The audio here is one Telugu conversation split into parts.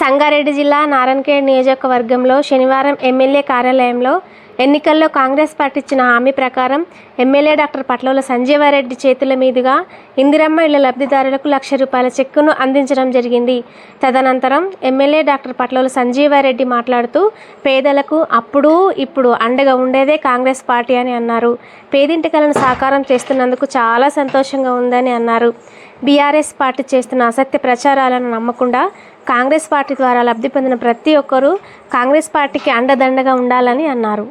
సంగారెడ్డి జిల్లా నారాయణఖేడ్ నియోజకవర్గంలో శనివారం ఎమ్మెల్యే కార్యాలయంలో ఎన్నికల్లో కాంగ్రెస్ పార్టీ ఇచ్చిన హామీ ప్రకారం ఎమ్మెల్యే డాక్టర్ పట్లవుల సంజీవారెడ్డి చేతుల మీదుగా ఇందిరమ్మ ఇళ్ల లబ్ధిదారులకు ₹1,00,000 చెక్కును అందించడం జరిగింది. తదనంతరం ఎమ్మెల్యే డాక్టర్ పట్లవుల సంజీవారెడ్డి మాట్లాడుతూ పేదలకు అప్పుడు ఇప్పుడు అండగా ఉండేదే కాంగ్రెస్ పార్టీ అని అన్నారు. పేదింటి కలను సాకారం చేస్తున్నందుకు చాలా సంతోషంగా ఉందని అన్నారు. బీఆర్ఎస్ పార్టీ చేస్తున్న అసత్య ప్రచారాలను నమ్మకుండా కాంగ్రెస్ పార్టీ ద్వారా లబ్ధి పొందిన ప్రతి ఒక్కరూ కాంగ్రెస్ పార్టీకి అండదండగా ఉండాలని అన్నారు.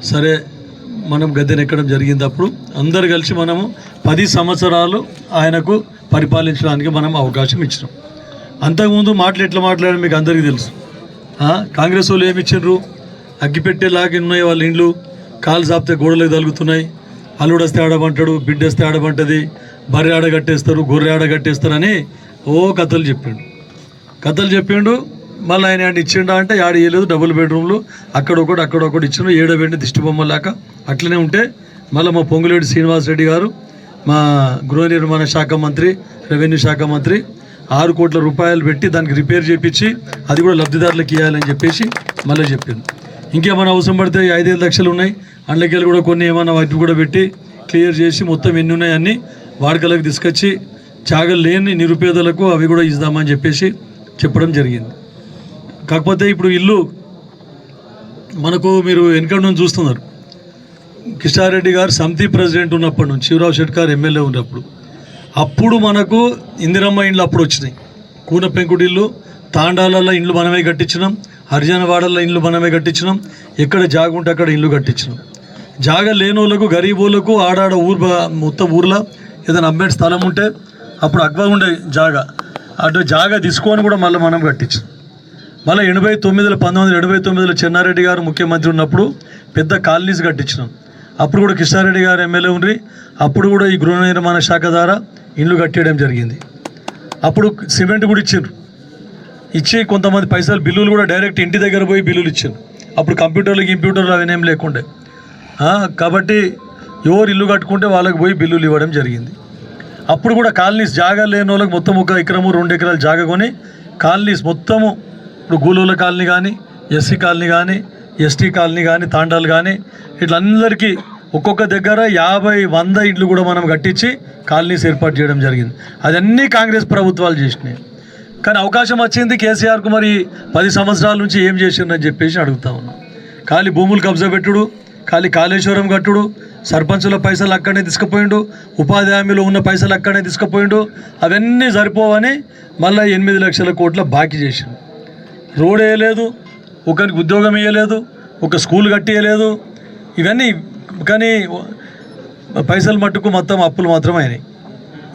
సరే, మనం గద్దెనెక్కడం జరిగింది. అప్పుడు అందరు కలిసి మనము 10 సంవత్సరాలు ఆయనకు పరిపాలించడానికి మనం అవకాశం ఇచ్చినాం. అంతకుముందు మాటలు ఎట్లా మాట్లాడారు మీకు అందరికీ తెలుసు. కాంగ్రెస్ వాళ్ళు ఏమి ఇచ్చిండ్రు? అగ్గిపెట్టేలాగా ఉన్నాయి వాళ్ళ ఇండ్లు, కాలు సాపితే గోడలకు తగులుతున్నాయి, అల్లుడు వస్తే ఆడబంటాడు, బిడ్డ వస్తే ఆడబంటది, బర్రె ఆడగట్టేస్తారు, గొర్రె ఆడగట్టేస్తారని కథలు చెప్పిండు. మళ్ళీ ఆయన ఇచ్చిండా అంటే యాడ ఇవ్వలేదు. డబుల్ బెడ్రూమ్లు అక్కడొకటి ఇచ్చిన 7 పెట్టిన దిష్టి బొమ్మలాక అట్లనే ఉంటే మళ్ళీ మా పొంగులేటి శ్రీనివాసరెడ్డి గారు, మా గృహ నిర్మాణ శాఖ మంత్రి, రెవెన్యూ శాఖ మంత్రి 6 కోట్ల రూపాయలు పెట్టి దానికి రిపేర్ చేయించి అది కూడా లబ్ధిదారులకు ఇవ్వాలని చెప్పేసి మళ్ళీ చెప్పింది. ఇంకేమైనా అవసరం పడితే 5-5 లక్షలు ఉన్నాయి, అందులోకి కూడా కొన్ని ఏమైనా వాటిని కూడా పెట్టి క్లియర్ చేసి మొత్తం ఎన్ని ఉన్నాయి అన్నీ వాడుకలకు తీసుకొచ్చి జాగలు లేని నిరుపేదలకు అవి కూడా ఇద్దామని చెప్పేసి చెప్పడం జరిగింది. కాకపోతే ఇప్పుడు ఇల్లు మనకు మీరు వెనక నుంచి చూస్తున్నారు. కిషారెడ్డి గారు సమితి ప్రెసిడెంట్ ఉన్నప్పటి నుంచి, శివరావు షెట్కార్ ఎమ్మెల్యే ఉన్నప్పుడు, అప్పుడు మనకు ఇందిరమ్మ ఇండ్లు అప్పుడు వచ్చినాయి. కూన పెంకుడు ఇల్లు, తాండాలలో ఇండ్లు మనమే కట్టించినాం, హరిజనవాడల్లో ఇండ్లు మనమే కట్టించినాం, ఎక్కడ జాగ ఉంటే అక్కడ ఇండ్లు కట్టించినాం. జాగ లేనోళ్ళకు, గరీబోళ్ళకు ఆడాడ మొత్తం ఊర్లో ఏదైనా అమ్మేటి స్థలం ఉంటే అప్పుడు అగ్వా ఉండే అటు జాగా తీసుకొని కూడా మళ్ళీ మనం కట్టించాం. మళ్ళీ 1979లో చెన్నారెడ్డి గారు ముఖ్యమంత్రి ఉన్నప్పుడు పెద్ద కాలనీస్ కట్టించినాం. అప్పుడు కూడా కిషారెడ్డి గారు ఎమ్మెల్యే ఉండి అప్పుడు కూడా ఈ గృహ నిర్మాణ శాఖ ద్వారా ఇండ్లు కట్టేయడం జరిగింది. అప్పుడు సిమెంట్ కూడా ఇచ్చి కొంతమంది పైసలు బిల్లులు కూడా డైరెక్ట్ ఇంటి దగ్గర పోయి బిల్లులు ఇచ్చారు. అప్పుడు కంప్యూటర్లు అవేం లేకుండే. కాబట్టి ఎవరు ఇల్లు కట్టుకుంటే వాళ్ళకి పోయి బిల్లులు ఇవ్వడం జరిగింది. అప్పుడు కూడా కాలనీస్ జాగా లేని వాళ్ళకి మొత్తం 1 ఎకరము 2 ఎకరాలు జాగా కొని కాలనీస్ మొత్తము, ఇప్పుడు గూలూల కాలనీ కానీ, ఎస్సీ కాలనీ కానీ, ఎస్టీ కాలనీ కానీ, తాండాలు కానీ, ఇట్లా అందరికీ ఒక్కొక్క దగ్గర 50-100 ఇండ్లు కూడా మనం కట్టించి కాలనీస్ ఏర్పాటు చేయడం జరిగింది. అదన్నీ కాంగ్రెస్ ప్రభుత్వాలు చేసినాయి. కానీ అవకాశం వచ్చింది కేసీఆర్కు, మరి 10 సంవత్సరాల నుంచి ఏం చేసిందని చెప్పేసి అడుగుతా ఉన్నాం. ఖాళీ భూములు కబ్జా పెట్టుడు, ఖాళీ కాళేశ్వరం కట్టుడు, సర్పంచుల పైసలు అక్కడనే తీసుకుపోయిండు, ఉపాధి హామీలో ఉన్న పైసలు అక్కడనే తీసుకుపోయిండు. అవన్నీ సరిపోవని మళ్ళీ 8 లక్షల కోట్ల బాకీ చేసిండు. రోడ్ వేయలేదు, ఒకరికి ఉద్యోగం ఇవ్వలేదు, ఒక స్కూల్ కట్టియలేదు. ఇవన్నీ కానీ పైసలు మట్టుకు మొత్తం అప్పులు మాత్రం అయినాయి.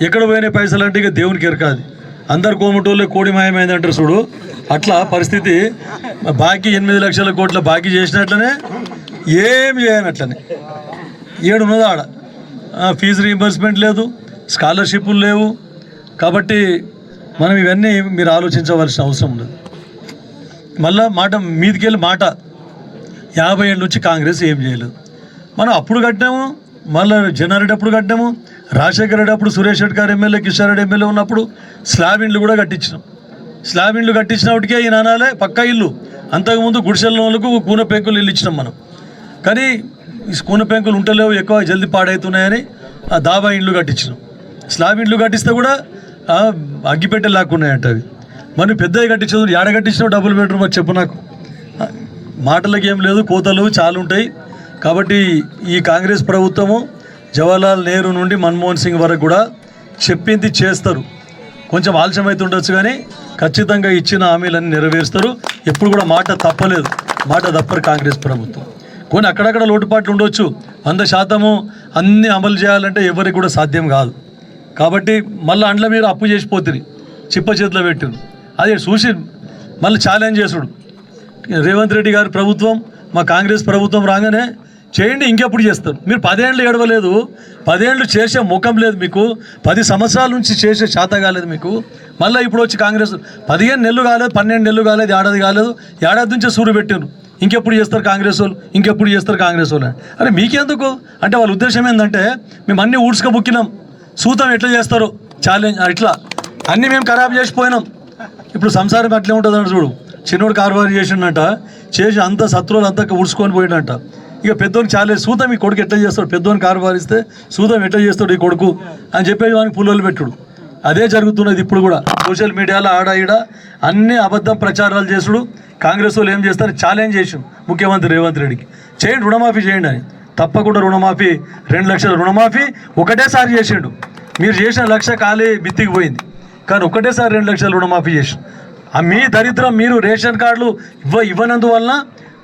ఎక్కడ పోయినాయి పైసలు అంటే ఇక దేవునికి ఎరకాది. అందరు కోమటోళ్ళే కోడి మాయమైంది అంటారు చూడు, అట్లా పరిస్థితి. బాకీ 8 లక్షల కోట్ల బాకీ చేసినట్లనే ఏం చేయనట్లనే 7 ఉన్నది ఆడ. ఫీజు రీయింబర్స్మెంట్ లేదు, స్కాలర్షిప్లు లేవు. కాబట్టి మనం ఇవన్నీ మీరు ఆలోచించవలసిన అవసరం ఉండదు. మళ్ళా మీదికెళ్ళి 50 ఏళ్ళ నుంచి కాంగ్రెస్ ఏం చేయలేదు. మనం అప్పుడు కట్టాము, మళ్ళీ జనారెడ్డి అప్పుడు కట్టాము, రాజశేఖర రెడ్డి అప్పుడు, సురేష్ షెట్కార్ ఎమ్మెల్యే, కిషన్ రెడ్డి ఎమ్మెల్యే ఉన్నప్పుడు స్లాబ్ ఇండ్లు కూడా కట్టించినాం. స్లాబ్ ఇండ్లు కట్టించినప్పటికే ఈ నానాలే పక్కా ఇల్లు. అంతకుముందు గుడిసెల వాళ్ళకు కూన పెంకులు ఇల్లు ఇచ్చినాం మనం. కానీ ఈ కూన పెంకులు ఉంటలేవు, ఎక్కువ జల్దీ పాడవుతున్నాయని దాబా ఇండ్లు కట్టించినాం. స్లాబ్ ఇండ్లు కట్టిస్తే కూడా అగ్గిపెట్టే లాక్కున్నాయంట అవి. మనం పెద్దవి కట్టించదు, ఏడ కట్టించినావు డబుల్ బెడ్రూమ్ అని చెప్పు నాకు. మాటలకి ఏం లేదు, కోతలు చాలా ఉంటాయి. కాబట్టి ఈ కాంగ్రెస్ ప్రభుత్వము జవహర్లాల్ నెహ్రూ నుండి మన్మోహన్ సింగ్ వరకు కూడా చెప్పింది చేస్తారు. కొంచెం ఆలస్యం అయితే ఉండొచ్చు కానీ ఖచ్చితంగా ఇచ్చిన హామీలన్నీ నెరవేరుస్తారు. ఎప్పుడు కూడా మాట తప్పరు కాంగ్రెస్ ప్రభుత్వం. కొన్ని అక్కడక్కడ లోటుపాట్లు ఉండొచ్చు, 100% అన్నీ అమలు చేయాలంటే ఎవరికి కూడా సాధ్యం కాదు. కాబట్టి మళ్ళీ అండ్ల మీరు అప్పు చేసిపోతుంది, చిప్ప చేతిలో పెట్టిండు. అదే చూసి మళ్ళీ ఛాలెంజ్ చేసుడు. రేవంత్ రెడ్డి గారి ప్రభుత్వం, మా కాంగ్రెస్ ప్రభుత్వం రాగానే చేయండి, ఇంకెప్పుడు చేస్తారు? మీరు 10 ఏళ్ళు ఏడవలేదు, 10 ఏళ్ళు చేసే ముఖం లేదు మీకు, 10 సంవత్సరాల నుంచి చేసే శాత కాలేదు మీకు. మళ్ళీ ఇప్పుడు వచ్చి కాంగ్రెస్ 15 నెలలు కాలేదు, 12 నెలలు కాలేదు, ఏడాది కాలేదు, ఏడాది నుంచే సూరు పెట్టారు. ఇంకెప్పుడు చేస్తారు కాంగ్రెస్ వాళ్ళు, అరే మీకెందుకు అంటే వాళ్ళ ఉద్దేశం ఏంటంటే మేము అన్నీ ఊడ్చుక బుక్కినాం, సూతం ఎట్లా చేస్తారు ఛాలెంజ్, ఇట్లా అన్నీ మేము ఖరాబ్ చేసిపోయినాం, ఇప్పుడు సంసారం అట్లే ఉంటుందంట చూడు. చిన్నోడు కారువారి చేసిండంట, చేసి అంత శత్రువులు అంతా ఉడుచుకొని పోయిండంట. ఇక పెద్దోనికి చాలా సూతం ఈ కొడుకు ఎట్లా చేస్తాడు, పెద్దోని కారువారిస్తే సూతం ఎట్లా చేస్తాడు ఈ కొడుకు అని చెప్పేసి వానికి పుల్లలు పెట్టుడు. అదే జరుగుతున్నది ఇప్పుడు కూడా. సోషల్ మీడియాలో ఆడ ఈడ అన్ని అబద్ధం ప్రచారాలు చేసుడు. కాంగ్రెస్ వాళ్ళు ఏం చేస్తారు, ఛాలెంజ్ చేసాం ముఖ్యమంత్రి రేవంత్ రెడ్డికి, చేయండి రుణమాఫీ చేయండి అని. తప్పకుండా రుణమాఫీ 2 లక్షల రుణమాఫీ ఒకటేసారి చేసిండు. మీరు చేసిన 1 లక్ష ఖాళీ బిత్తికి పోయింది, కానీ ఒకటేసారి 2 లక్షల రుణమాఫీ చేసి మీ దరిద్రం. మీరు రేషన్ కార్డులు ఇవ్వనందువలన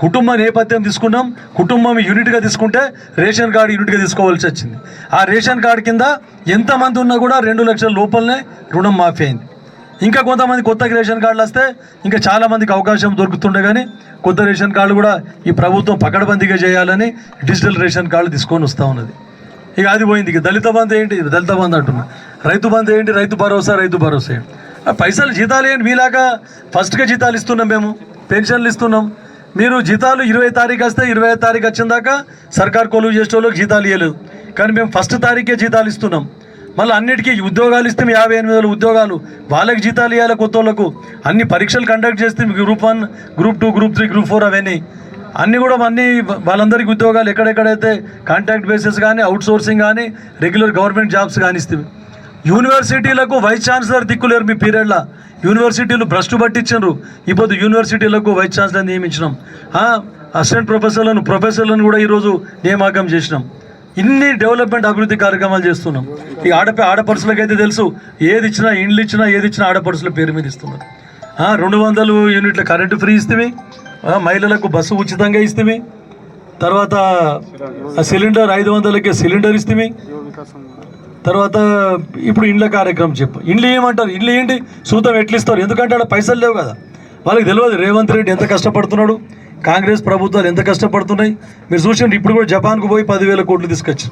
కుటుంబ నేపథ్యం తీసుకున్నాం, కుటుంబం యూనిట్గా తీసుకుంటే రేషన్ కార్డు యూనిట్గా తీసుకోవాల్సి వచ్చింది. ఆ రేషన్ కార్డు కింద ఎంతమంది ఉన్నా కూడా 2 లక్షల లోపలనే రుణం మాఫీ అయింది. ఇంకా కొంతమంది కొత్తగా రేషన్ కార్డులు వస్తే ఇంకా చాలామందికి అవకాశం దొరుకుతుండే, కానీ కొత్త రేషన్ కార్డు కూడా ఈ ప్రభుత్వం పకడ్బందీగా చేయాలని డిజిటల్ రేషన్ కార్డు తీసుకొని వస్తూ ఉన్నది. ఇక అది పోయింది. ఇక దళిత బంధు ఏంటి, దళిత బంధు అంటున్నా, రైతు బంధు ఏంటి, రైతు భరోసా ఏంటి. పైసలు జీతాలు ఏంటి, మీలాగా ఫస్ట్గా జీతాలు ఇస్తున్నాం, మేము పెన్షన్లు ఇస్తున్నాం. మీరు జీతాలు 20 తారీఖు వస్తే 25 తారీఖు వచ్చిన దాకా సర్కార్ కొలువు చేసే వాళ్ళకి జీతాలు ఇవ్వలేదు, కానీ మేము ఫస్ట్ తారీఖే జీతాలు ఇస్తున్నాం. మళ్ళీ అన్నిటికీ ఉద్యోగాలు ఇస్తే 58,000 ఉద్యోగాలు వాళ్ళకి జీతాలు ఇవ్వాలి. కొత్త వాళ్ళకు అన్ని పరీక్షలు కండక్ట్ చేస్తే గ్రూప్ 1, గ్రూప్ 2, గ్రూప్ 3, గ్రూప్ 4 అవన్నీ కూడా వాళ్ళందరికీ ఉద్యోగాలు ఎక్కడెక్కడైతే కాంట్రాక్ట్ బేసిస్ కానీ, అవుట్ సోర్సింగ్ కానీ, రెగ్యులర్ గవర్నమెంట్ జాబ్స్ కానీ ఇస్తుంది. యూనివర్సిటీలకు వైస్ ఛాన్సలర్ దిక్కులేరు మీ పీరియడ్లో. యూనివర్సిటీలు భ్రష్టు పట్టించారు. ఇప్పుడు యూనివర్సిటీలకు వైస్ ఛాన్సలర్ నియమించినాం, అసిస్టెంట్ ప్రొఫెసర్లను కూడా ఈరోజు నియామకం చేసినాం. ఇన్ని డెవలప్మెంట్ అభివృద్ధి కార్యక్రమాలు చేస్తున్నాం. ఈ ఆడపడుచులకైతే తెలుసు, ఏది ఇచ్చినా, ఇండ్లు ఇచ్చినా, ఏది ఇచ్చినా ఆడపడుచుల పేరు మీద ఇస్తున్నారు. 200 యూనిట్ల కరెంటు ఫ్రీ ఇస్తే, మహిళలకు బస్సు ఉచితంగా ఇస్తే, తర్వాత సిలిండర్ 500కే సిలిండర్ ఇస్తే, తర్వాత ఇప్పుడు ఇండ్ల కార్యక్రమం చెప్పు. ఇండ్లు ఏమంటారు, ఇండ్లు ఏంటి సూతం ఎట్లు ఇస్తారు, ఎందుకంటే అక్కడ పైసలు లేవు కదా. వాళ్ళకి తెలియదు రేవంత్ రెడ్డి ఎంత కష్టపడుతున్నాడు, కాంగ్రెస్ ప్రభుత్వాలు ఎంత కష్టపడుతున్నాయి. మీరు చూసిండి, ఇప్పుడు కూడా జపాన్కు పోయి 10,000 కోట్లు తీసుకొచ్చి,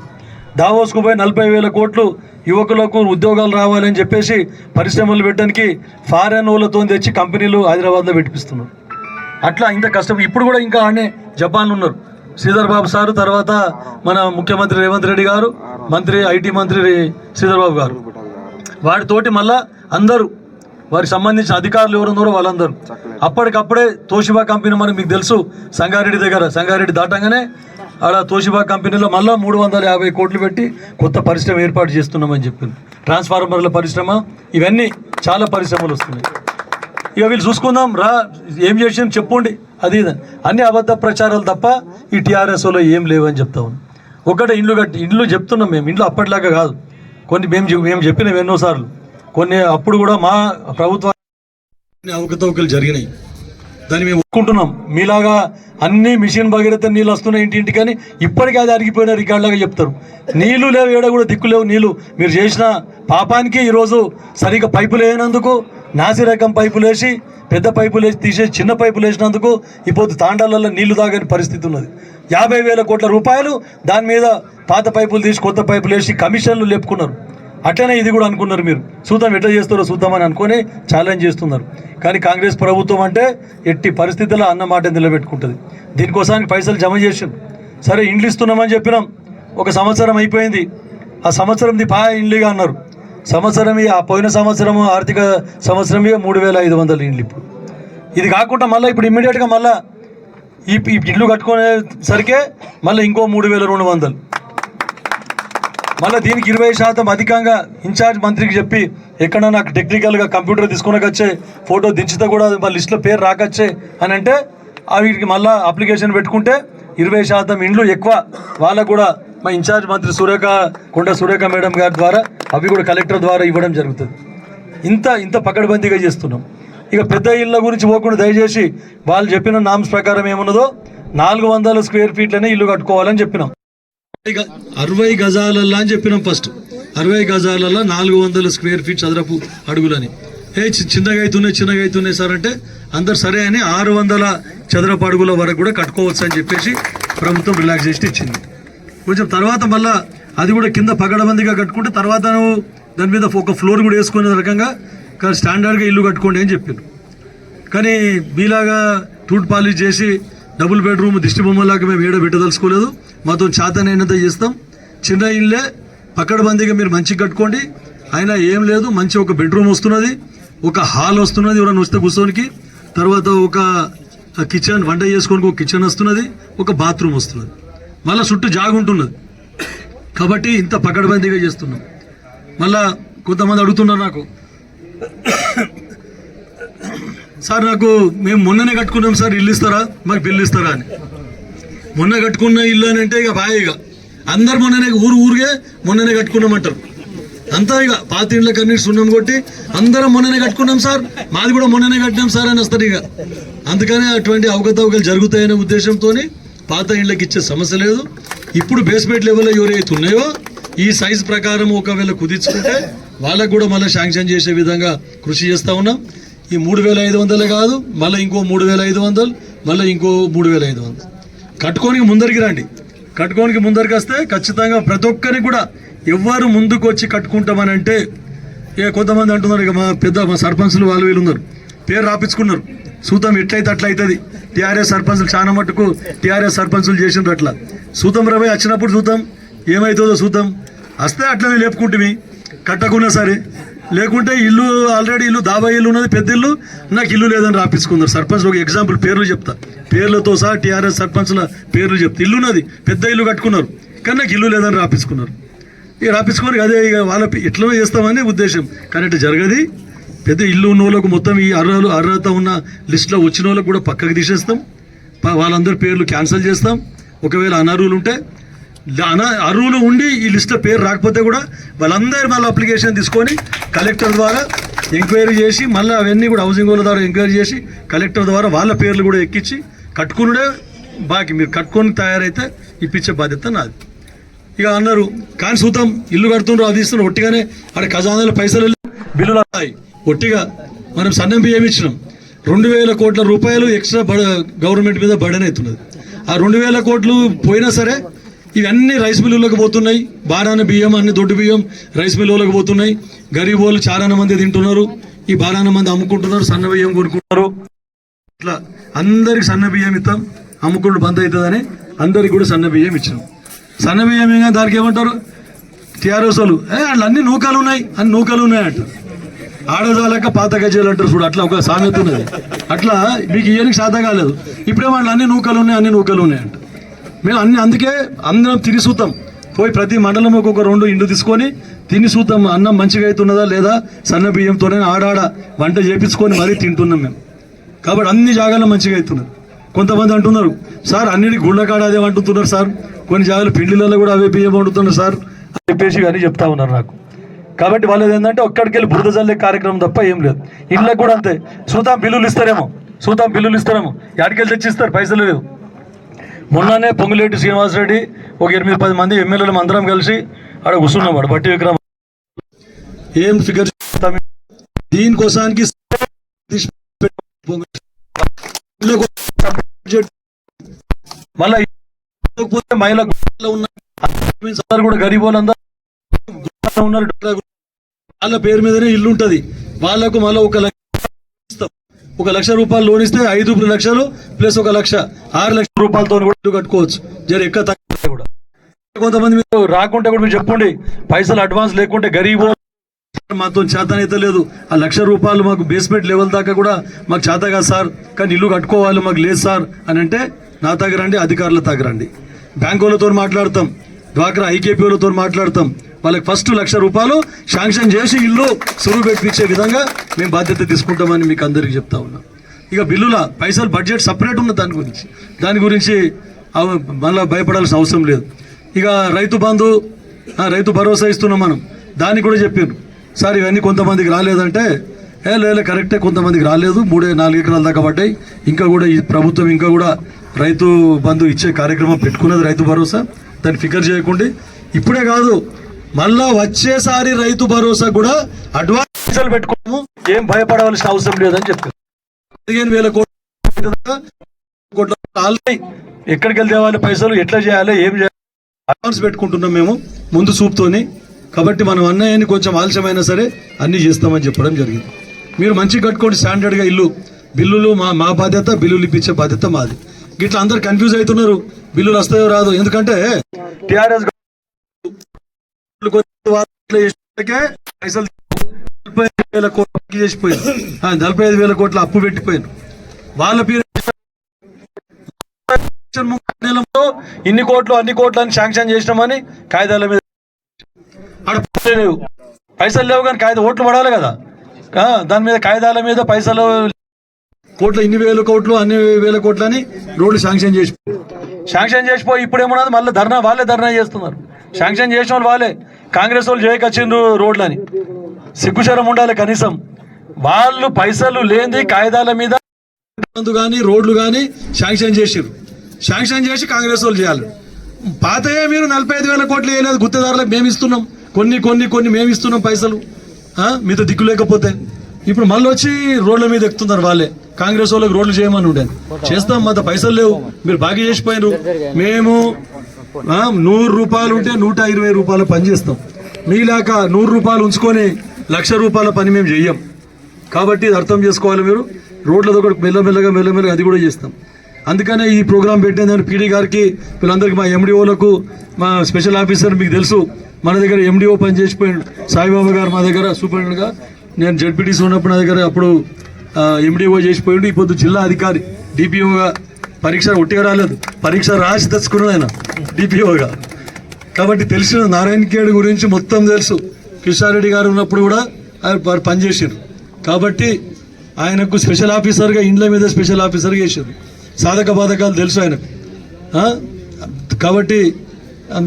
దావోస్కు పోయి 40,000 కోట్లు యువకులకు ఉద్యోగాలు రావాలని చెప్పేసి పరిశ్రమలు పెట్టడానికి ఫారెన్ వాళ్ళతో తెచ్చి కంపెనీలు హైదరాబాద్లో పెట్టిస్తున్నారు. అట్లా ఇంత కష్టం. ఇప్పుడు కూడా ఇంకా ఆడనే జపాన్లో ఉన్నారు శ్రీధర్ బాబు సారు, తర్వాత మన ముఖ్యమంత్రి రేవంత్ రెడ్డి గారు, మంత్రి ఐటీ మంత్రి శ్రీధర్ బాబు గారు, వాటితోటి మళ్ళా అందరూ వారికి సంబంధించిన అధికారులు ఎవరు ఉన్నారో వాళ్ళందరూ అప్పటికప్పుడే తోషిబా కంపెనీ, మనకు మీకు తెలుసు సంగారెడ్డి దగ్గర, సంగారెడ్డి దాటంగానే ఆడ తోషిబా కంపెనీలో మళ్ళీ 350 కోట్లు పెట్టి కొత్త పరిశ్రమ ఏర్పాటు చేస్తున్నామని చెప్పింది. ట్రాన్స్ఫార్మర్ల పరిశ్రమ, ఇవన్నీ చాలా పరిశ్రమలు వస్తున్నాయి. ఇక వీళ్ళు చూసుకుందాం రా, ఏం చేసాం చెప్పండి, అది అన్ని అబద్ధ ప్రచారాలు తప్ప ఈ టీఆర్ఎస్లో ఏం లేవని చెప్తా ఉన్నాం. ఒకటే ఇండ్లు చెప్తున్నాం మేము, ఇండ్లు అప్పటిలాగా కాదు, కొన్ని మేము చెప్పినాం ఎన్నోసార్లు, కొన్ని అప్పుడు కూడా మా ప్రభుత్వాన్ని అవకతవకలు జరిగినాయి, దాన్ని మేము ఒప్పుకుంటున్నాం. మీలాగా అన్ని మిషన్ భగీరథ నీళ్ళు వస్తున్నాయి ఇంటింటి, కానీ ఇప్పటికీ అది అరిగిపోయిన రికార్డులాగా చెప్తారు. నీళ్లు లేవు, ఏడ కూడా దిక్కు లేవు నీళ్ళు. మీరు చేసిన పాపానికి ఈరోజు సరిగ్గా పైపులు వేయనందుకు, నాసి రకం పైపులు వేసి, పెద్ద పైపులు వేసి తీసేసి చిన్న పైపులు వేసినందుకు ఇప్పుడు తాండాలలో నీళ్లు తాగని పరిస్థితి ఉన్నది. 50,000 కోట్ల రూపాయలు దాని మీద పాత పైపులు తీసి కొత్త పైపులు వేసి కమిషన్లు లేపుకున్నారు. అట్లనే ఇది కూడా అనుకున్నారు. మీరు చూద్దాం ఎట్లా చేస్తారో చూద్దామని అనుకొని ఛాలెంజ్ చేస్తున్నారు. కానీ కాంగ్రెస్ ప్రభుత్వం అంటే ఎట్టి పరిస్థితుల్లో అన్న మాట నిలబెట్టుకుంటుంది. దీనికోసానికి పైసలు జమ చేసాం. సరే ఇండ్లు ఇస్తున్నామని చెప్పినాం, 1 సంవత్సరం అయిపోయింది. ఆ సంవత్సరంది ఇండ్లుగా అన్నారు. పోయిన సంవత్సరం ఆర్థిక సంవత్సరం 3,500 ఇండ్లు. ఇప్పుడు ఇది కాకుండా మళ్ళీ ఇప్పుడు ఇమ్మీడియట్గా మళ్ళీ ఈ ఇండ్లు కట్టుకునేసరికే మళ్ళీ ఇంకో 3,200. మళ్ళీ దీనికి 20% అధికంగా ఇన్ఛార్జ్ మంత్రికి చెప్పి, ఎక్కడ నాకు టెక్నికల్గా కంప్యూటర్ తీసుకునేకొచ్చే, ఫోటో దించితే కూడా వాళ్ళ లిస్టులో పేరు రాకొచ్చే అని అంటే వీటికి మళ్ళీ అప్లికేషన్ పెట్టుకుంటే 20% ఇండ్లు ఎక్కువ వాళ్ళకు కూడా మా ఇన్ఛార్జ్ మంత్రి కొండ సురేఖ మేడం గారి ద్వారా అవి కూడా కలెక్టర్ ద్వారా ఇవ్వడం జరుగుతుంది. ఇంత పకడ్బందీగా చేస్తున్నాం. ఇక పెద్ద ఇళ్ళ గురించి పోకుండా దయచేసి వాళ్ళు చెప్పిన నామ్స్ ప్రకారం ఏమున్నదో 400 స్క్వేర్ ఫీట్లనే ఇల్లు కట్టుకోవాలని చెప్పినాం. 60 గజాలల్లా అని చెప్పినాం. ఫస్ట్ 60 గజాలల్లా 400 స్క్వేర్ ఫీట్ చదరపు అడుగులని. చిన్నగా అవుతున్నాయి సార్ అంటే అందరు సరే అని 600 చదరపు అడుగుల వరకు కూడా కట్టుకోవచ్చు అని చెప్పేసి ప్రభుత్వం రిలాక్సేషన్ ఇచ్చింది. కొంచెం తర్వాత మళ్ళీ అది కూడా కింద పగడబందిగా కట్టుకుంటే తర్వాత దాని మీద ఒక ఫ్లోర్ కూడా వేసుకునే రకంగా స్టాండర్డ్గా ఇల్లు కట్టుకోండి అని చెప్పారు. కానీ మీలాగా టూట్ పాలిష్ చేసి డబుల్ బెడ్రూమ్ దిష్టి బొమ్మలాగా మేము ఏడ పెట్టదలుచుకోలేదు. మాతో చేతనైనంత చేస్తాం. చిన్న ఇల్లే పకడ్బందీగా మీరు మంచిగా కట్టుకోండి. అయినా ఏం లేదు, మంచి ఒక బెడ్రూమ్ వస్తున్నది, ఒక హాల్ వస్తున్నది ఎవరైనా వస్తే కూర్చోనికి, తర్వాత ఒక కిచెన్ వంట చేసుకోనికి ఒక కిచెన్ వస్తున్నది, ఒక బాత్రూమ్ వస్తున్నది, మళ్ళీ చుట్టూ జాగ ఉంటున్నది. కాబట్టి ఇంత పకడ్బందీగా చేస్తున్నాం. మళ్ళా కొంతమంది అడుగుతున్నారు నాకు, సార్ నాకు మేము మొన్ననే కట్టుకున్నాం సార్, ఇల్లు ఇస్తారా, మాకు బిల్లు ఇస్తారా అని. మొన్న కట్టుకున్న ఇల్లు అని అంటే ఇక బాగా అందరు మొన్ననే ఊరుగే మొన్ననే కట్టుకున్నామంటారు. అంతా ఇక పాత ఇండ్ల కన్నీటి సున్నం కొట్టి అందరం మొన్ననే కట్టుకున్నాం సార్, మాది కూడా మొన్ననే కట్టినాం సార్ అని వస్తారు ఇక. అందుకని అటువంటి అవకతవకలు జరుగుతాయనే ఉద్దేశంతో పాత ఇండ్లకి ఇచ్చే సమస్య లేదు. ఇప్పుడు బేస్మెంట్ లెవెల్లో ఎవరైతే ఉన్నాయో ఈ సైజ్ ప్రకారం ఒకవేళ కుదించుకుంటే వాళ్ళకు కూడా మళ్ళీ శాంక్షన్ చేసే విధంగా కృషి చేస్తూ ఉన్నాం. ఈ 3,500 కాదు, మళ్ళీ ఇంకో 3,500, మళ్ళీ ఇంకో 3,500 కట్టుకోనికి ముందరికి రండి. కట్టుకోనికి ముందరికి వస్తే ఖచ్చితంగా ప్రతి ఒక్కరికి కూడా ఎవరు ముందుకు వచ్చి కట్టుకుంటామని అంటే, ఇక కొంతమంది అంటున్నారు, ఇక మా సర్పంచులు వాళ్ళు వీళ్ళు ఉన్నారు, పేరు రాపించుకున్నారు, సూతం ఎట్లయితే అట్లా అవుతుంది. టీఆర్ఎస్ సర్పంచులు చాలా మట్టుకు టీఆర్ఎస్ సర్పంచులు చేసినారు అట్లా. సూతం రవి వచ్చినప్పుడు చూద్దాం ఏమవుతుందో చూద్దాం. వస్తే అట్లనే లేపుకుంటుమి కట్టకున్నా సరే, లేకుంటే ఇల్లు ఆల్రెడీ ఇల్లు దాబా ఇల్లు ఉన్నది, పెద్ద ఇల్లు, నాకు ఇల్లు లేదని రాపించుకున్నారు సర్పంచ్. ఒక ఎగ్జాంపుల్ పేర్లు చెప్తా, పేర్లతో సహా టీఆర్ఎస్ సర్పంచ్ల పేర్లు చెప్తా. ఇల్లు ఉన్నది, పెద్ద ఇల్లు కట్టుకున్నారు, కానీ నాకు ఇల్లు లేదని రాపించుకున్నారు. ఇక రాపించుకొని అదే ఇక వాళ్ళ ఎట్లా చేస్తామని ఉద్దేశం, కానీ అట్లా జరగది. పెద్ద ఇల్లు ఉన్న వాళ్ళకు మొత్తం ఈ అర్హత ఉన్న లిస్టులో వచ్చిన వాళ్ళకు కూడా పక్కకు తీసేస్తాం, వాళ్ళందరి పేర్లు క్యాన్సిల్ చేస్తాం. ఒకవేళ అనర్హులు ఉంటే, అర్హులు ఉండి ఈ లిస్టులో పేరు రాకపోతే కూడా వాళ్ళందరూ మళ్ళీ అప్లికేషన్ తీసుకొని కలెక్టర్ ద్వారా ఎంక్వైరీ చేసి, మళ్ళీ అవన్నీ కూడా హౌసింగ్ వాళ్ళ ద్వారా ఎంక్వైరీ చేసి కలెక్టర్ ద్వారా వాళ్ళ పేర్లు కూడా ఎక్కించి కట్టుకునే బాకీ. మీరు కట్టుకొని తయారైతే ఇప్పించే బాధ్యత నాది. ఇక అన్నారు కానీ సూతం ఇల్లు కడుతుండ్రు, అది ఇస్తున్నారు, ఒట్టిగానే అక్కడ ఖజానాలో పైసలు బిల్లులు వస్తాయి. ఒట్టిగా మనం సన్నం బియ్యం ఇచ్చినాం, 2,000 కోట్ల రూపాయలు ఎక్స్ట్రా గవర్నమెంట్ మీద బర్డెన్ అవుతున్నది. ఆ 2,000 కోట్లు పోయినా సరే ఇవన్నీ రైస్ మిల్లులకు పోతున్నాయి. బారాన బియ్యం అన్ని దొడ్డు బియ్యం రైస్ మిల్లులకు పోతున్నాయి. గరీబ్ వాళ్ళు చాలా మంది తింటున్నారు, ఈ బారాన మంది అమ్ముకుంటున్నారు, సన్న బియ్యం కొనుక్కుంటున్నారు. ఇట్లా అందరికి సన్న బియ్యం ఇస్తాం, అమ్ముకుంటూ బంద్ అవుతుందని అందరికి కూడా సన్న బియ్యం ఇచ్చినాం. సన్న బియ్యం ఏమైనా దానికి ఏమంటారు టీఆర్ఎస్ వాళ్ళు, వాళ్ళు అన్ని నూకలు ఉన్నాయి, అన్ని నూకలు ఉన్నాయి అంటారు. ఆడదాలక పాత గజాలు అంటారు చూడు, అట్లా ఒక సామెత ఉన్నది. అట్లా మీకు ఇయ్యనికి శాత కాలేదు, ఇప్పుడే వాళ్ళు అన్ని నూకలు ఉన్నాయి, అన్ని నూకలు ఉన్నాయి అంట. మేము అందుకే అందరం తిని చూద్దాం, పోయి ప్రతి మండలం ఒక 2 ఇండ్లు తీసుకొని తిని చూద్దాం అన్నం మంచిగా అవుతున్నదా లేదా, సన్న బియ్యంతోనే ఆడాడ వంట చేపించుకొని మరీ తింటున్నాం మేము. కాబట్టి అన్ని జాగాల్లో మంచిగా అవుతున్నారు. కొంతమంది అంటున్నారు సార్ అన్నిటికి గుళ్ళ కాడ అదే వండుతున్నారు సార్, కొన్ని జాగాలు పిండిలలో కూడా అవే బియ్యం వండుతున్నారు సార్ అని చెప్పేసి అని చెప్తా ఉన్నారు నాకు. కాబట్టి వాళ్ళది ఏంటంటే ఒక్కడికి వెళ్ళి బురద జల్లే కార్యక్రమం తప్ప ఏం లేదు. ఇళ్ళకి కూడా అంతే, సూతం బిల్లులు ఇస్తారేమో, ఎక్కడికి తెచ్చిస్తారు, పైసలు లేవు. మొన్ననే పొంగులేటి శ్రీనివాసరెడ్డి ఒక 8-10 మంది ఎమ్మెల్యేలు అందరం కలిసి ఆడ కూర్చున్నాం. వాడు బట్టి విక్రమ్ ఏం ఫిగర్ దీనికోసానికి మళ్ళీ మహిళ కూడా గరీబ్ వాళ్ళందరూ ఉన్నారు, వాళ్ళ పేరు మీదనే ఇల్లు ఉంటుంది. వాళ్ళకు మళ్ళీ 1 లక్ష రూపాయలు లోన్ ఇస్తే 5 లక్షలు ప్లస్ 1 లక్ష 6 లక్షల రూపాయలతో కూడా కట్టుకోవచ్చు. జర ఎక్క తక్కువ కూడా. కొంతమంది మీరు రాకుంటే కూడా మీరు చెప్పండి, పైసలు అడ్వాన్స్ లేకుంటే గరీబ్ మాతో చేతనైతే లేదు, ఆ 1 లక్ష రూపాయలు మాకు బేస్మెంట్ లెవెల్ దాకా కూడా మాకు చేత కాదు సార్, కానీ ఇల్లు కట్టుకోవాలి మాకు లేదు సార్ అని అంటే నా తగ్గరండి, అధికారుల తగ్గరండి. బ్యాంకులతో మాట్లాడతాం, డ్వాక్రా ఐకేపీలతో మాట్లాడతాం, వాళ్ళకి ఫస్ట్ 1 లక్ష రూపాయలు శాంక్షన్ చేసి ఇల్లు సురువు పెట్టించే విధంగా మేము బాధ్యత తీసుకుంటామని మీకు అందరికీ చెప్తా ఉన్నాం. ఇక బిల్లుల పైసలు బడ్జెట్ సపరేట్ ఉన్న దాని గురించి మళ్ళీ భయపడాల్సిన అవసరం లేదు. ఇక రైతు బంధు, రైతు భరోసా ఇస్తున్నాం మనం, దానికి కూడా చెప్పాను సార్ ఇవన్నీ కొంతమందికి రాలేదంటే లేదు కరెక్టే, కొంతమందికి రాలేదు, 3-4 ఎకరాల దాకా పడ్డాయి. ఇంకా కూడా ఈ ప్రభుత్వం ఇంకా కూడా రైతు బంధు ఇచ్చే కార్యక్రమం పెట్టుకున్నది, రైతు భరోసా. దాన్ని ఫికర్ చేయకుండా ఇప్పుడే కాదు మళ్ళా వచ్చేసారి రైతు భరోసా కూడా అడ్వాన్స్ పెట్టుకోము, ఏం భయపడవలసిన అవసరం లేదని చెప్పారు. 15,000 కోట్ల ఆల్రెడీ ఎక్కడికి వెళ్తే వాళ్ళ పైసలు ఎట్లా చేయాలి, ఏం చేయాలి అడ్వాన్స్ పెట్టుకుంటున్నాం మేము ముందు చూపుతోని. కాబట్టి మనం అన్నయ్యని కొంచెం ఆలస్యమైనా సరే అన్నీ చేస్తామని చెప్పడం జరిగింది. మీరు మంచిగా కట్టుకోండి స్టాండర్డ్గా ఇల్లు. బిల్లులు మా బాధ్యత, బిల్లులు ఇప్పించే బాధ్యత మాది. ఇట్లా అందరు కన్ఫ్యూజ్ అవుతున్నారు, బిల్లులు వస్తాయో రాదు. ఎందుకంటే టీఆర్ఎస్ పైసలు 45,000 కోట్లు చేసిపోయారు, 45,000 కోట్ల అప్పు పెట్టిపోయారు. వాళ్ళ పీరియడ్ ఇన్ని కోట్లు అన్ని కోట్లు అని శాంక్షన్ చేసినామని కాగితాల మీద లేవు, పైసలు లేవు కానీ కాగితం ఓట్లు పడాలి కదా, దాని మీద కాగితాల మీద పైసలు కోట్లు ఇన్ని వేల కోట్లు అన్ని వేల కోట్లు అని రోడ్లు శాంక్షన్ చేసిపోయి ఇప్పుడు ఏమన్నది మళ్ళీ వాళ్ళే ధర్నా చేస్తున్నారు. శాంక్షన్ చేసిన వాళ్ళు వాళ్ళే, కాంగ్రెస్ వాళ్ళు చేయకొచ్చిండ్రు రోడ్లని. సిగ్గుశరం ఉండాలి కనీసం. వాళ్ళు పైసలు లేని కాగితాల మీద కానీ రోడ్లు కానీ శాంక్షన్ చేసి కాంగ్రెస్ వాళ్ళు చేయాలి. పాతయే మీరు 45,000 కోట్లు వేయలేదు, గుత్తేదారులకు మేము ఇస్తున్నాం, కొన్ని మేము ఇస్తున్నాం పైసలు, మీతో దిక్కు లేకపోతే ఇప్పుడు మళ్ళీ వచ్చి రోడ్ల మీద ఎక్కుతున్నారు వాళ్ళే. కాంగ్రెస్ వాళ్ళకి రోడ్లు చేయమని ఉండే చేస్తాం, మాత పైసలు లేవు, మీరు బాగా చేసిపోయినారు. మేము 100 రూపాయలు ఉంటే 120 రూపాయల పని చేస్తాం, మీలాక 100 రూపాయలు ఉంచుకొని 1,00,000 రూపాయల పని మేము చెయ్యం. కాబట్టి ఇది అర్థం చేసుకోవాలి మీరు. రోడ్లతో కూడా మెల్లమెల్లగా అది కూడా చేస్తాం. అందుకనే ఈ ప్రోగ్రాం పెట్టిందని పీడీ గారికి, వీళ్ళందరికీ, మా ఎండిఓలకు, మా స్పెషల్ ఆఫీసర్ మీకు తెలుసు, మన దగ్గర ఎండిఓ పని చేసిపోయాడు సాయిబాబా గారు, మా దగ్గర సూపరింటెండెంట్గా. నేను జడ్పీటీసీ ఉన్నప్పుడు నా దగ్గర అప్పుడు ఎండిఓ చేసిపోయాడు. ఇప్పుడు జిల్లా అధికారి డిపిఓగా పరీక్ష ఒట్టిగా రాలేదు, పరీక్ష రాసి తెచ్చుకున్నాడు ఆయన డిపిఓగా. కాబట్టి తెలిసిన నారాయణ ఖేడ్ గురించి మొత్తం తెలుసు. కిషారెడ్డి గారు ఉన్నప్పుడు కూడా ఆయన పనిచేసారు. కాబట్టి ఆయనకు స్పెషల్ ఆఫీసర్గా, ఇండ్ల మీద స్పెషల్ ఆఫీసర్గా చేశారు. సాధక బాధకాలు తెలుసు ఆయనకు. కాబట్టి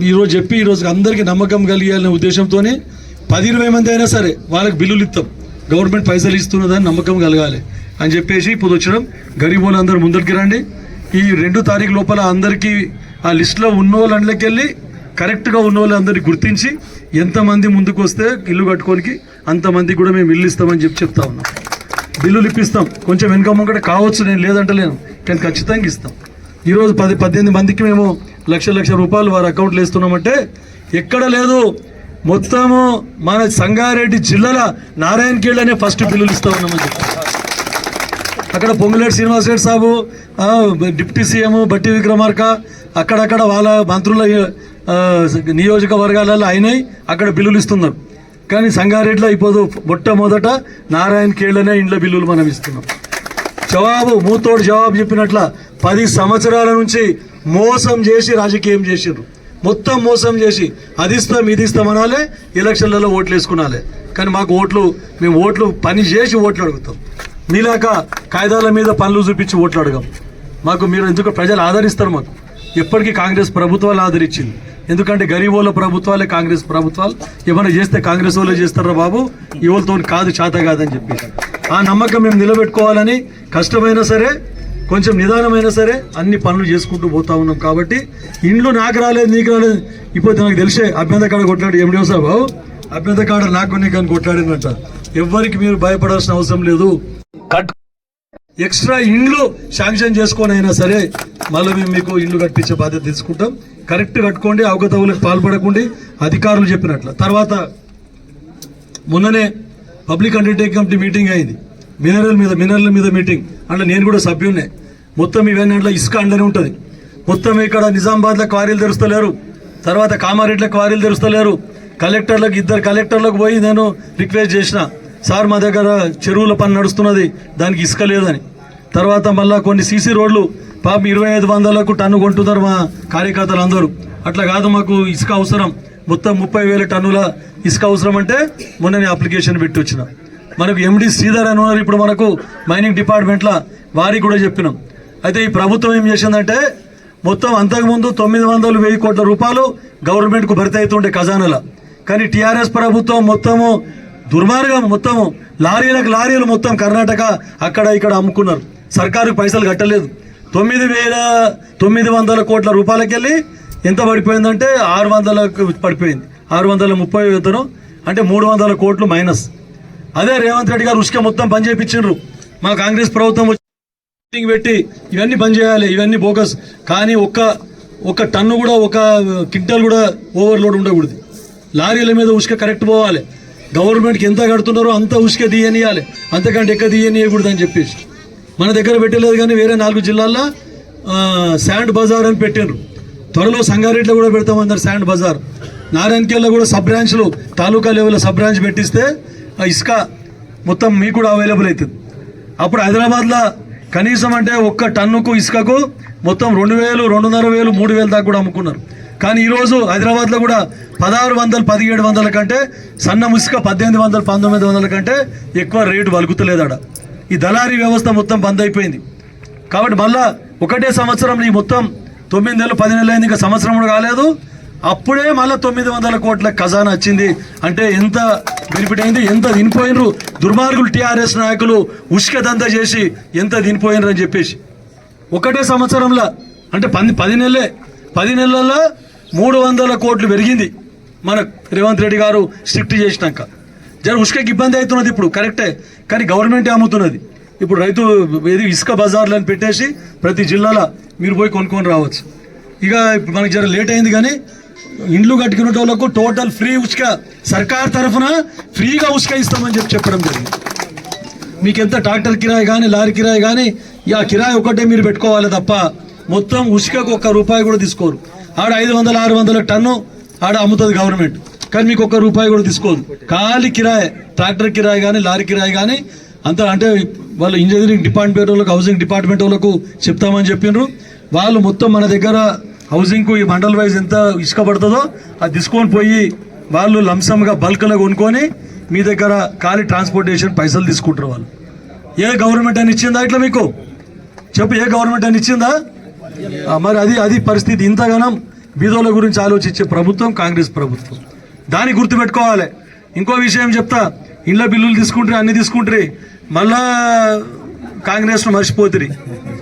ఈరోజు అందరికీ నమ్మకం కలిగాలనే ఉద్దేశంతో 10-20 మంది అయినా సరే వాళ్ళకి బిల్లులు ఇస్తాం, గవర్నమెంట్ పైసలు ఇస్తున్నదని నమ్మకం కలగాలి అని చెప్పేసి ఇప్పుడు వచ్చినాం. గరీబులు అందరూ ముందరికి రండి. ఈ 2 తారీఖు లోపల అందరికీ ఆ లిస్టులో ఉన్న వాళ్ళకి వెళ్ళి కరెక్ట్గా ఉన్న వాళ్ళందరికీ గుర్తించి ఎంతమంది ముందుకు వస్తే ఇల్లు కట్టుకోనికి అంతమందికి కూడా మేము ఇల్లు ఇస్తామని చెప్తా ఉన్నాం. బిల్లులు ఇప్పిస్తాం. కొంచెం వెనుక ముంగట కావచ్చు, నేను లేదంటలేను, కానీ ఖచ్చితంగా ఇస్తాం. ఈరోజు 10-18 మందికి మేము 1,00,000 రూపాయలు వారి అకౌంట్లు వేస్తున్నామంటే ఎక్కడ లేదు. మొత్తము మన సంగారెడ్డి జిల్లాల నారాయణ ఖేడ్ అనే ఫస్ట్ బిల్లులు ఇస్తా ఉన్నామని చెప్పి అక్కడ పొంగులేటి శ్రీనివాసరెడ్డి సాబు, డిప్యూటీ సీఎం బట్టి విక్రమార్క, అక్కడక్కడ వాళ్ళ మంత్రుల నియోజకవర్గాలలో అయినాయి, అక్కడ బిల్లులు ఇస్తున్నారు. కానీ సంగారెడ్డిలో ఇప్పుడు మొట్టమొదట నారాయణ ఖేడ్లోనే ఇండ్ల బిల్లులు మనం ఇస్తున్నాం. మూతోడు జవాబు చెప్పినట్ల 10 సంవత్సరాల నుంచి మోసం చేసి రాజకీయం చేసారు. మొత్తం మోసం చేసి అది ఇస్తాం ఇది ఇస్తాం అనాలే, ఎలక్షన్లలో ఓట్లు వేసుకునాలే. కానీ మాకు మేము ఓట్లు పని చేసి ఓట్లు అడుగుతాం. మీలాక కాగితాల మీద పనులు చూపించి ఓట్లు అడగం. మీరు ఎందుకు ప్రజలు ఆదరిస్తారు. మాకు ఎప్పటికీ కాంగ్రెస్ ప్రభుత్వాలు ఆదరించింది. ఎందుకంటే గరీబోళ్ళ ప్రభుత్వాలే కాంగ్రెస్ ప్రభుత్వాలు. ఏమైనా చేస్తే కాంగ్రెస్ వాళ్ళే చేస్తారా బాబు, ఎవరితో కాదు, చేత కాదని చెప్పి ఆ నమ్మకం మేము నిలబెట్టుకోవాలని కష్టమైనా సరే, కొంచెం నిదానమైనా సరే అన్ని పనులు చేసుకుంటూ పోతా ఉన్నాం. కాబట్టి ఇండ్లు నాకు రాలేదు నీకు రాలేదు, ఇప్పుడు నాకు తెలిసే అభ్యంతర కాడ కొట్లాడు ఎండిఓ సాబు, అభ్యంతర కాడ నాకు నీకు అని కొట్లాడినట్ట. ఎవరికి మీరు భయపడాల్సిన అవసరం లేదు. ఎక్స్ట్రా ఇండ్లు శాంక్షన్ చేసుకొని అయినా సరే మళ్ళీ మేము మీకు ఇండ్లు కట్టించే బాధ్యత తీసుకుంటాం. కరెక్ట్ కట్టుకోండి, అవకతవలకు పాల్పడకండి, అధికారులు చెప్పినట్ల. తర్వాత మొన్ననే పబ్లిక్ అండర్టేకింగ్ కమిటీ మీటింగ్ అయింది, మినరల్ మీద మీటింగ్. అంటే నేను కూడా సభ్యున్నే. మొత్తం ఇవన్నీ అంటే ఇసుక అండనే ఉంటుంది. మొత్తం ఇక్కడ నిజామాబాద్లో క్వారీలు తెరుస్తలేరు, తర్వాత కామారెడ్డిలో క్వారీలు తెరుస్తలేరు. ఇద్దరు కలెక్టర్లకు పోయి నేను రిక్వెస్ట్ చేసిన, సార్ మా దగ్గర చెరువుల పని నడుస్తున్నది, దానికి ఇసుక లేదని. తర్వాత మళ్ళీ కొన్ని సీసీ రోడ్లు పాపం 2,500కు టన్ను కొంటున్నారు మా కార్యకర్తలు అందరూ. అట్లా కాదు, మాకు ఇసుక అవసరం, మొత్తం 30,000 టన్నుల ఇసుక అవసరం అంటే మొన్న నేను అప్లికేషన్ పెట్టి వచ్చిన. మనకు ఎండి శ్రీధర్ అని ఉన్నారు ఇప్పుడు మనకు మైనింగ్ డిపార్ట్మెంట్లో, వారికి కూడా చెప్పినాం. అయితే ఈ ప్రభుత్వం ఏం చేసిందంటే మొత్తం అంతకుముందు 900-1,000 కోట్ల రూపాయలు గవర్నమెంట్కు భర్తీ అవుతుండే ఖజానాల. కానీ టీఆర్ఎస్ ప్రభుత్వం మొత్తము దుర్మార్గం, మొత్తము లారీలు మొత్తం కర్ణాటక అక్కడ ఇక్కడ అమ్ముకున్నారు. సర్కారుకు పైసలు కట్టలేదు. 9,900 కోట్ల రూపాయలకెళ్ళి ఎంత పడిపోయిందంటే 600లకు పడిపోయింది. 630 అంటే 300 కోట్లు మైనస్. అదే రేవంత్ రెడ్డి గారు ఉసుక మొత్తం పని చేయించారు. మా కాంగ్రెస్ ప్రభుత్వం మీటింగ్ పెట్టి ఇవన్నీ పని చేయాలి, ఇవన్నీ బోగస్. కానీ ఒక్క టన్ను కూడా, ఒక క్వింటల్ కూడా ఓవర్లోడ్ ఉండకూడదు. లారీల మీద ఉసుక కరెక్ట్ పోవాలి. గవర్నమెంట్కి ఎంత కడుతున్నారో అంత ఉసుక తీయనియాలి, అంతకంటే ఎక్కువ తీయనియకూడదు అని చెప్పేసి మన దగ్గర పెట్టలేదు. కానీ వేరే 4 జిల్లాల్లో శాండ్ బజార్ అని పెట్టినారు. త్వరలో సంగారెడ్డిలో కూడా పెడతామన్నారు శాండ్ బజార్. నారాయణఖేడ్లో కూడా సబ్ బ్రాంచ్లు, తాలూకా లెవెల్లో సబ్ బ్రాంచ్ పెట్టిస్తే ఆ ఇసుక మొత్తం మీకు కూడా అవైలబుల్ అవుతుంది. అప్పుడు హైదరాబాద్లో కనీసం అంటే ఒక్క టన్నుకు ఇసుకకు మొత్తం 2,000, 2,500, 3,000 దాకా కూడా అమ్ముకున్నారు. కానీ ఈరోజు హైదరాబాద్లో కూడా 1,600, 1,700 కంటే సన్న ఇసుక 1,800, 1,900 కంటే ఎక్కువ రేటు వలుకుతలేదు ఆడ. ఈ దళారీ వ్యవస్థ మొత్తం బంద్ అయిపోయింది. కాబట్టి మళ్ళా ఒకటే సంవత్సరం ఈ మొత్తం 9 నెలలు 10 నెలలు అయింది, ఇంకా సంవత్సరం కూడా కాలేదు. అప్పుడే మళ్ళీ 900 కోట్ల ఖజానా వచ్చింది. అంటే ఎంత బెనిఫిట్ అయింది, ఎంత తినిపోయినరు దుర్మార్గులు టీఆర్ఎస్ నాయకులు ఉష్క దందా చేసి ఎంత తినిపోయినరు అని చెప్పేసి ఒకటే సంవత్సరంలో అంటే 10 నెలలే 10 నెలల్లో 300 కోట్లు పెరిగింది. మన రేవంత్ రెడ్డి గారు స్ట్రిక్ట్ చేసినాక జర ఉష్కకి ఇబ్బంది అవుతున్నది ఇప్పుడు కరెక్టే, కానీ గవర్నమెంటే అమ్ముతున్నది. ఇప్పుడు రైతు ఏది ఇసుక బజార్లను పెట్టేసి ప్రతి జిల్లాలో మీరు పోయి కొనుక్కొని రావచ్చు. ఇక మనకి జర లేట్ అయింది, కానీ ఇండ్లు కట్టుకునే వాళ్ళకు టోటల్ ఫ్రీ ఉసుక సర్కార్ తరఫున ఫ్రీగా ఉసుక ఇస్తామని చెప్పడం జరిగింది. మీకు ఎంత ట్రాక్టర్ కిరాయి కానీ లారీ కిరాయి కానీ ఆ కిరాయి ఒకటే మీరు పెట్టుకోవాలి తప్ప మొత్తం ఉసుకకు ₹1 కూడా తీసుకోరు. ఆడ 500, 600 టన్ను ఆడ అమ్ముతుంది గవర్నమెంట్, కానీ మీకు ₹1 కూడా తీసుకోదు. ఖాళీ కిరాయి, ట్రాక్టర్ కిరాయి కానీ లారీ కిరాయి కానీ అంత. అంటే వాళ్ళు ఇంజనీరింగ్ డిపార్ట్మెంట్ వాళ్ళకు హౌసింగ్ డిపార్ట్మెంట్ వాళ్ళకు చెప్తామని చెప్పినారు. వాళ్ళు మొత్తం మన దగ్గర హౌసింగ్కు ఈ మండల్ వైజ్ ఎంత ఇసుక పడుతుందో అది తీసుకొని పోయి వాళ్ళు లంసమ్గా బల్క్లో కొనుక్కొని మీ దగ్గర ఖాళీ ట్రాన్స్పోర్టేషన్ పైసలు తీసుకుంటారు వాళ్ళు. ఏ గవర్నమెంట్ అని ఇచ్చిందా ఇట్లా మీకు చెప్పు, ఏ గవర్నమెంట్ అని ఇచ్చిందా? మరి అది పరిస్థితి. ఇంతగానం బీదోళ్ళ గురించి ఆలోచించే ప్రభుత్వం కాంగ్రెస్ ప్రభుత్వం. దాన్ని గుర్తుపెట్టుకోవాలి. ఇంకో విషయం చెప్తా, ఇళ్ళ బిల్లులు తీసుకుంటారు, అన్ని తీసుకుంటారు, మళ్ళా కాంగ్రెస్ను మర్చిపోతుంది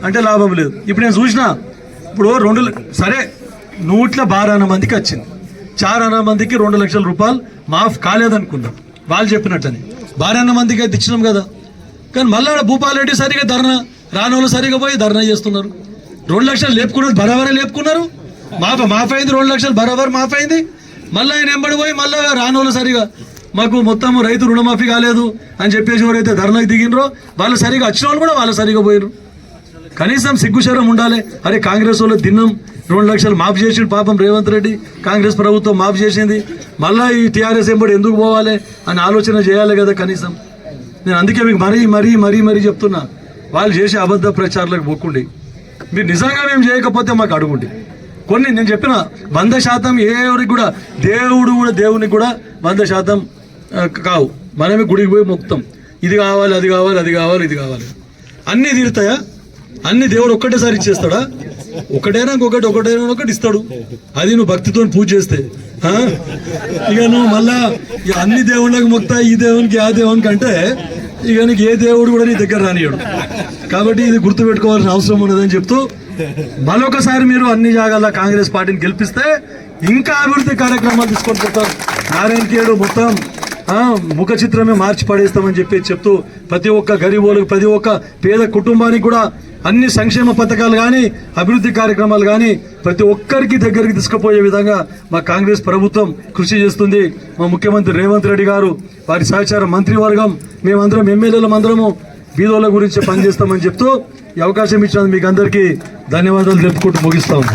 అంటే లాభం లేదు. ఇప్పుడు నేను చూసిన ఇప్పుడు సరే 112 మందికి వచ్చింది, 4 మందికి ₹2,00,000 మాఫ్ కాలేదనుకుందాం వాళ్ళు చెప్పినట్టని. 12 మందికి అయితే ఇచ్చినాం కదా, కానీ మళ్ళీ భూపాల్ రెడ్డి సరిగా ధర్నా రానోళ్ళు సరిగా పోయి ధర్నా చేస్తున్నారు. 2,00,000 లేపుకున్నారు, బరాబరే లేపుకున్నారు, మాఫ్ అయింది, 2,00,000 బరాబర్ మాఫ్ అయింది. మళ్ళీ ఆయన ఎంబడి పోయి మళ్ళీ రానోళ్ళు సరిగా మాకు మొత్తం రైతు రుణమాఫీ కాలేదు అని చెప్పేసి ఎవరైతే ధర్నాకి దిగినరో వాళ్ళు సరిగా వచ్చిన వాళ్ళు కూడా వాళ్ళు సరిగా పోయారు. కనీసం సిగ్గుశరం ఉండాలి. అరే కాంగ్రెస్ వాళ్ళు దిన్నం 2,00,000 మాఫ్ చేసిండు పాపం రేవంత్ రెడ్డి, కాంగ్రెస్ ప్రభుత్వం మాఫ్ చేసింది, మళ్ళీ ఈ టీఆర్ఎస్ ఎంబడి ఎందుకు పోవాలి అని ఆలోచన చేయాలి కదా కనీసం. నేను అందుకే మీకు మరీ చెప్తున్నా, వాళ్ళు చేసే అబద్ధ ప్రచారాలకు పోకుండి. మీరు నిజంగా మేము చేయకపోతే మాకు అడుగుండి. కొన్ని నేను చెప్పిన 100% ఎవరికి కూడా దేవునికి కూడా 100% కావు. మనమే గుడికి పోయి మొత్తం ఇది కావాలి, అది కావాలి, అది కావాలి, ఇది కావాలి, అన్నీ తీరుతాయా? అన్ని దేవుడు ఒక్కటేసారి ఇచ్చేస్తాడా? ఒకటైనా ఒకటి ఇస్తాడు. అది నువ్వు భక్తితో పూజ చేస్తే. ఇక నువ్వు మళ్ళా అన్ని దేవుళ్ళకి మొక్తా, ఈ దేవునికి ఆ దేవునికి అంటే ఇక నీకు ఏ దేవుడు కూడా నీ దగ్గర రానియాడు. కాబట్టి ఇది గుర్తుపెట్టుకోవాల్సిన అవసరం ఉన్నదని చెప్తూ మరొకసారి మీరు అన్ని జాగాల్లో కాంగ్రెస్ పార్టీని గెలిపిస్తే ఇంకా అభివృద్ధి కార్యక్రమాలు తీసుకొని పోతారు. నారాయణఖేడ్ మొత్తం ముఖ చిత్రమే మార్చి పడేస్తామని చెప్తూ ప్రతి ఒక్క గరీబోళ్ళకి, ప్రతి ఒక్క పేద కుటుంబానికి కూడా అన్ని సంక్షేమ పథకాలు కానీ అభివృద్ధి కార్యక్రమాలు కానీ ప్రతి ఒక్కరికి దగ్గరికి తీసుకుపోయే విధంగా మా కాంగ్రెస్ ప్రభుత్వం కృషి చేస్తుంది. మా ముఖ్యమంత్రి రేవంత్ రెడ్డి గారు, వారి సహచార మంత్రివర్గం, మేమందరం ఎమ్మెల్యేలం అందరము బీదోళ్ళ గురించి పనిచేస్తామని చెప్తూ ఈ అవకాశం ఇచ్చినందుకు మీకు అందరికీ ధన్యవాదాలు తెలుపుకుంటూ ముగిస్తాము.